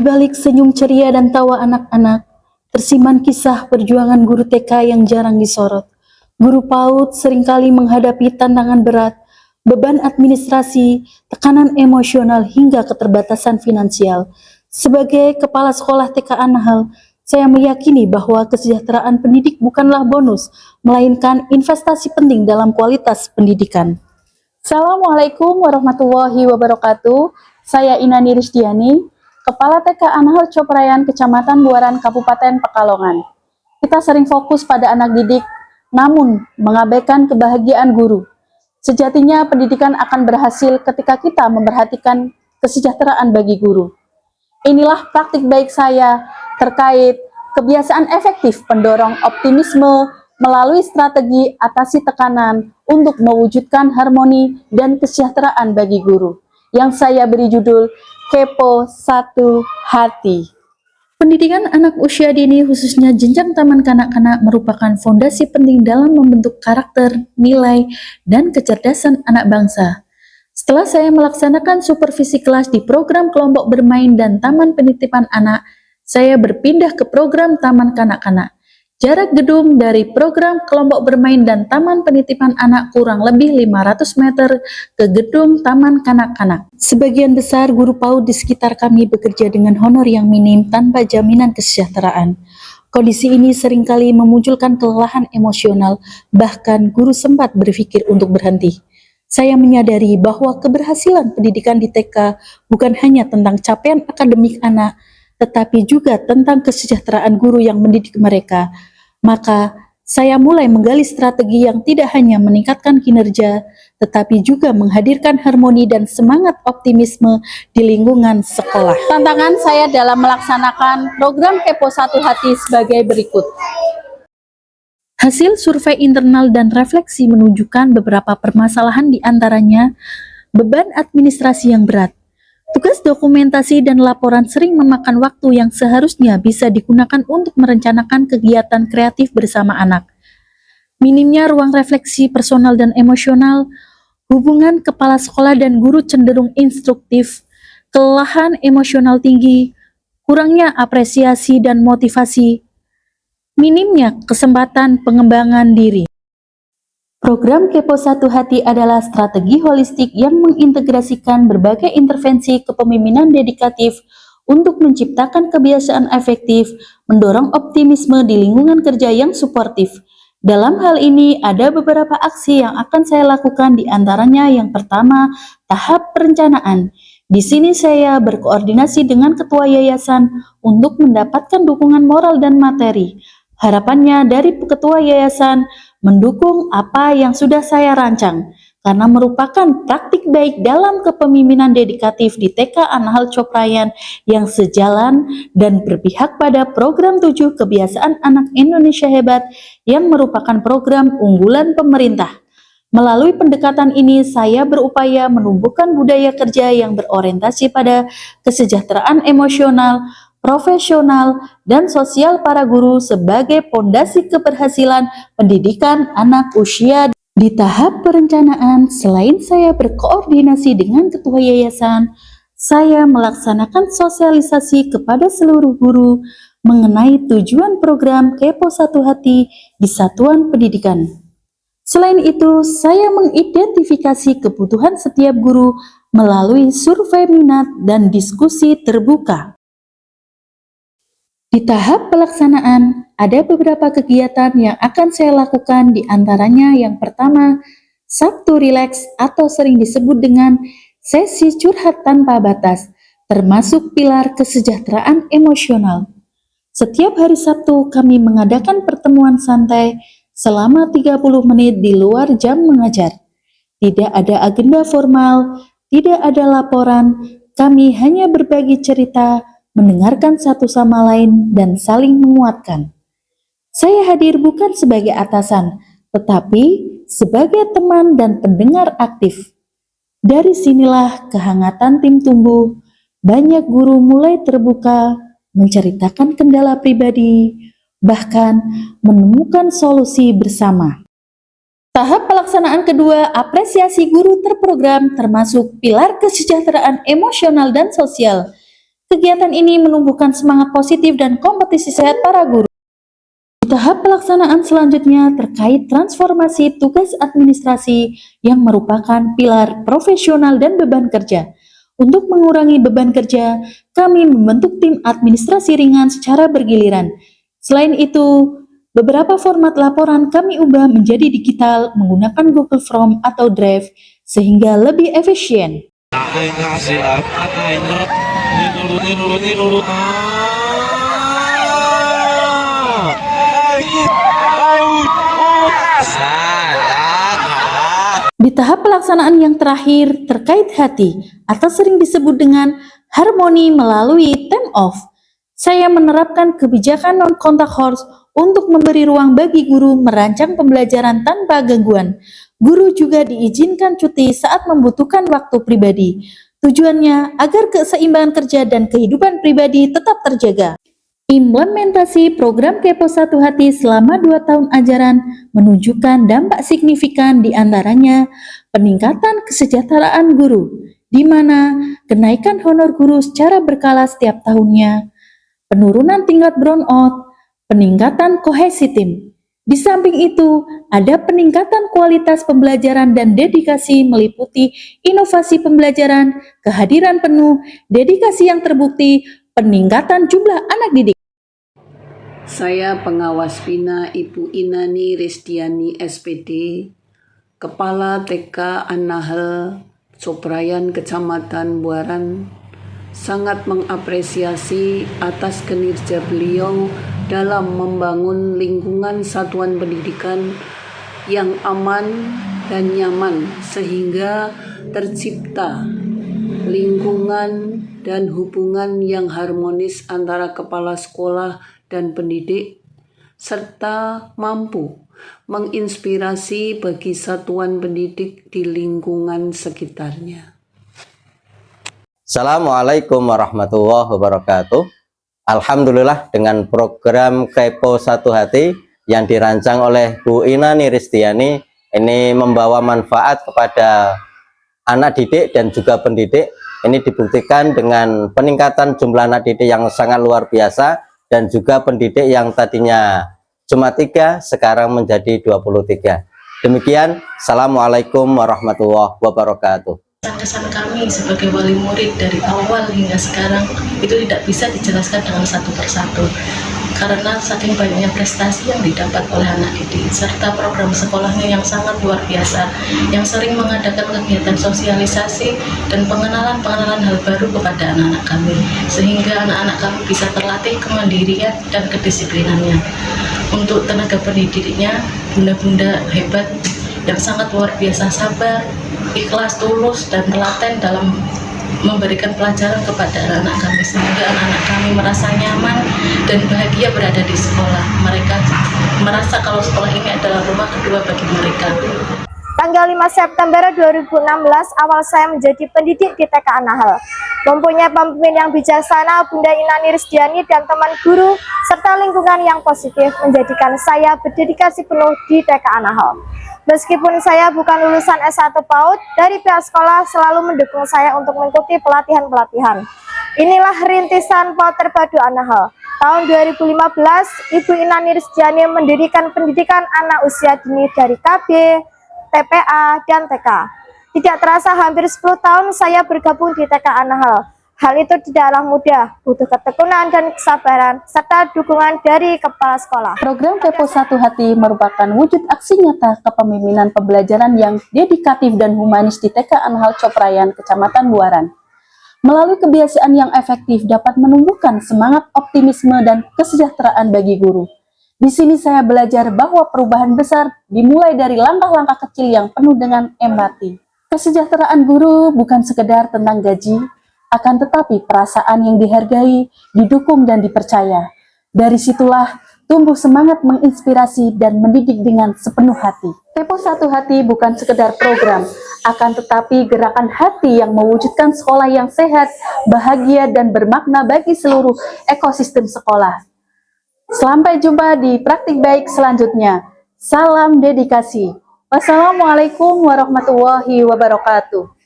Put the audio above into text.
balik senyum ceria dan tawa anak-anak, tersimpan kisah perjuangan guru TK yang jarang disorot. Guru PAUD seringkali menghadapi tantangan berat, beban administrasi, tekanan emosional hingga keterbatasan finansial. Sebagai kepala sekolah TK Anahal, saya meyakini bahwa kesejahteraan pendidik bukanlah bonus, melainkan investasi penting dalam kualitas pendidikan. Assalamualaikum warahmatullahi wabarakatuh. Saya Inani Risdiani, Kepala TK Anahal Coprayan, Kecamatan Buaran, Kabupaten Pekalongan. Kita sering fokus pada anak didik, namun mengabaikan kebahagiaan guru. Sejatinya pendidikan akan berhasil ketika kita memperhatikan kesejahteraan bagi guru. Inilah praktik baik saya terkait kebiasaan efektif pendorong optimisme melalui strategi atasi tekanan untuk mewujudkan harmoni dan kesejahteraan bagi guru, yang saya beri judul Kepo Satu Hati. Pendidikan anak usia dini, khususnya jenjang taman kanak-kanak, merupakan fondasi penting dalam membentuk karakter, nilai, dan kecerdasan anak bangsa. Setelah saya melaksanakan supervisi kelas di program kelompok bermain dan taman penitipan anak, saya berpindah ke program taman kanak-kanak. Jarak gedung dari program kelompok bermain dan taman penitipan anak kurang lebih 500 meter ke gedung taman kanak-kanak. Sebagian besar guru PAUD di sekitar kami bekerja dengan honor yang minim tanpa jaminan kesejahteraan. Kondisi ini seringkali memunculkan kelelahan emosional, bahkan guru sempat berpikir untuk berhenti. Saya menyadari bahwa keberhasilan pendidikan di TK bukan hanya tentang capaian akademik anak, tetapi juga tentang kesejahteraan guru yang mendidik mereka. Maka, saya mulai menggali strategi yang tidak hanya meningkatkan kinerja, tetapi juga menghadirkan harmoni dan semangat optimisme di lingkungan sekolah. Tantangan saya dalam melaksanakan program Kepo Satu Hati sebagai berikut. Hasil survei internal dan refleksi menunjukkan beberapa permasalahan, di antaranya beban administrasi yang berat. Tugas dokumentasi dan laporan sering memakan waktu yang seharusnya bisa digunakan untuk merencanakan kegiatan kreatif bersama anak. Minimnya ruang refleksi personal dan emosional, hubungan kepala sekolah dan guru cenderung instruktif, kelelahan emosional tinggi, kurangnya apresiasi dan motivasi, minimnya kesempatan pengembangan diri. Program Kepo Satu Hati adalah strategi holistik yang mengintegrasikan berbagai intervensi kepemimpinan dedikatif untuk menciptakan kebiasaan efektif, mendorong optimisme di lingkungan kerja yang suportif. Dalam hal ini, ada beberapa aksi yang akan saya lakukan, di antaranya yang pertama, tahap perencanaan. Di sini saya berkoordinasi dengan ketua yayasan untuk mendapatkan dukungan moral dan materi. Harapannya dari ketua yayasan mendukung apa yang sudah saya rancang, karena merupakan praktik baik dalam kepemimpinan dedikatif di TK Anahal Coprayan yang sejalan dan berpihak pada program 7 Kebiasaan Anak Indonesia Hebat yang merupakan program unggulan pemerintah. Melalui pendekatan ini, saya berupaya menumbuhkan budaya kerja yang berorientasi pada kesejahteraan emosional, profesional, dan sosial para guru sebagai pondasi keberhasilan pendidikan anak usia di tahap perencanaan. Selain saya berkoordinasi dengan ketua yayasan, saya melaksanakan sosialisasi kepada seluruh guru mengenai tujuan program Kepo Satu Hati di satuan pendidikan. Selain itu, saya mengidentifikasi kebutuhan setiap guru melalui survei minat dan diskusi terbuka. Di tahap pelaksanaan, ada beberapa kegiatan yang akan saya lakukan, di antaranya yang pertama, Sabtu Rileks atau sering disebut dengan sesi curhat tanpa batas, termasuk pilar kesejahteraan emosional. Setiap hari Sabtu kami mengadakan pertemuan santai selama 30 menit di luar jam mengajar. Tidak ada agenda formal, tidak ada laporan, kami hanya berbagi cerita, mendengarkan satu sama lain, dan saling menguatkan. Saya hadir bukan sebagai atasan, tetapi sebagai teman dan pendengar aktif. Dari sinilah kehangatan tim tumbuh, banyak guru mulai terbuka, menceritakan kendala pribadi, bahkan menemukan solusi bersama. Tahap pelaksanaan kedua, apresiasi guru terprogram, termasuk pilar kesejahteraan emosional dan sosial. Kegiatan ini menumbuhkan semangat positif dan kompetisi sehat para guru. Di tahap pelaksanaan selanjutnya terkait transformasi tugas administrasi yang merupakan pilar profesional dan beban kerja. Untuk mengurangi beban kerja, kami membentuk tim administrasi ringan secara bergiliran. Selain itu, beberapa format laporan kami ubah menjadi digital menggunakan Google Form atau Drive sehingga lebih efisien. Di tahap pelaksanaan yang terakhir terkait hati atau sering disebut dengan harmoni melalui time off, saya menerapkan kebijakan non-kontak hours untuk memberi ruang bagi guru merancang pembelajaran tanpa gangguan. Guru juga diizinkan cuti saat membutuhkan waktu pribadi. Tujuannya agar keseimbangan kerja dan kehidupan pribadi tetap terjaga. Implementasi program Kepo Satu Hati selama 2 tahun ajaran menunjukkan dampak signifikan, di antaranya peningkatan kesejahteraan guru, di mana kenaikan honor guru secara berkala setiap tahunnya, penurunan tingkat burnout, peningkatan kohesi tim. Di samping itu, ada peningkatan kualitas pembelajaran dan dedikasi meliputi inovasi pembelajaran, kehadiran penuh, dedikasi yang terbukti, peningkatan jumlah anak didik. Saya pengawas Bina Ibu Inani Ristiani SPD, Kepala TK An-Nahl Coprayan Kecamatan Buaran, sangat mengapresiasi atas kinerja beliau dalam membangun lingkungan satuan pendidikan yang aman dan nyaman sehingga tercipta lingkungan dan hubungan yang harmonis antara kepala sekolah dan pendidik, serta mampu menginspirasi bagi satuan pendidik di lingkungan sekitarnya. Assalamualaikum warahmatullahi wabarakatuh. Alhamdulillah, dengan program Kepo Satu Hati yang dirancang oleh Bu Inani Ristiani ini membawa manfaat kepada anak didik dan juga pendidik. Ini dibuktikan dengan peningkatan jumlah anak didik yang sangat luar biasa dan juga pendidik yang tadinya cuma 3 sekarang menjadi 23. Demikian, Assalamualaikum warahmatullahi wabarakatuh. Kesan kami sebagai wali murid dari awal hingga sekarang itu tidak bisa dijelaskan dengan satu persatu, karena saking banyaknya prestasi yang didapat oleh anak didik serta program sekolahnya yang sangat luar biasa, yang sering mengadakan kegiatan sosialisasi dan pengenalan hal baru kepada anak-anak kami, sehingga anak-anak kami bisa terlatih kemandirian dan kedisiplinannya. Untuk tenaga pendidiknya, bunda-bunda hebat yang sangat luar biasa sabar, ikhlas, tulus, dan telaten dalam memberikan pelajaran kepada anak-anak kami, sehingga anak-anak kami merasa nyaman dan bahagia berada di sekolah. Mereka merasa kalau sekolah ini adalah rumah kedua bagi mereka. Tanggal 5 September 2016 awal saya menjadi pendidik di TK An-Nahl. Mempunyai pemimpin yang bijaksana, Bunda Inani Ristiani dan teman guru serta lingkungan yang positif menjadikan saya berdedikasi penuh di TK An-Nahl. Meskipun saya bukan lulusan S1 PAUD, dari pihak sekolah selalu mendukung saya untuk mengikuti pelatihan-pelatihan. Inilah rintisan PAUD Terpadu An-Nahl. Tahun 2015, Ibu Inani Ristiani mendirikan pendidikan anak usia dini dari KB, TPA, dan TK. Tidak terasa hampir 10 tahun saya bergabung di TK An-Nahl. Hal itu tidaklah mudah, butuh ketekunan dan kesabaran, serta dukungan dari kepala sekolah. Program Kepo Satu Hati merupakan wujud aksi nyata kepemimpinan pembelajaran yang dedikatif dan humanis di TK An-Nahl Coprayan, Kecamatan Buaran. Melalui kebiasaan yang efektif dapat menumbuhkan semangat optimisme dan kesejahteraan bagi guru. Di sini saya belajar bahwa perubahan besar dimulai dari langkah-langkah kecil yang penuh dengan empati. Kesejahteraan guru bukan sekedar tentang gaji, akan tetapi perasaan yang dihargai, didukung, dan dipercaya. Dari situlah tumbuh semangat menginspirasi dan mendidik dengan sepenuh hati. Kepo Satu Hati bukan sekedar program, akan tetapi gerakan hati yang mewujudkan sekolah yang sehat, bahagia, dan bermakna bagi seluruh ekosistem sekolah. Sampai jumpa di praktik baik selanjutnya. Salam dedikasi. Wassalamualaikum warahmatullahi wabarakatuh.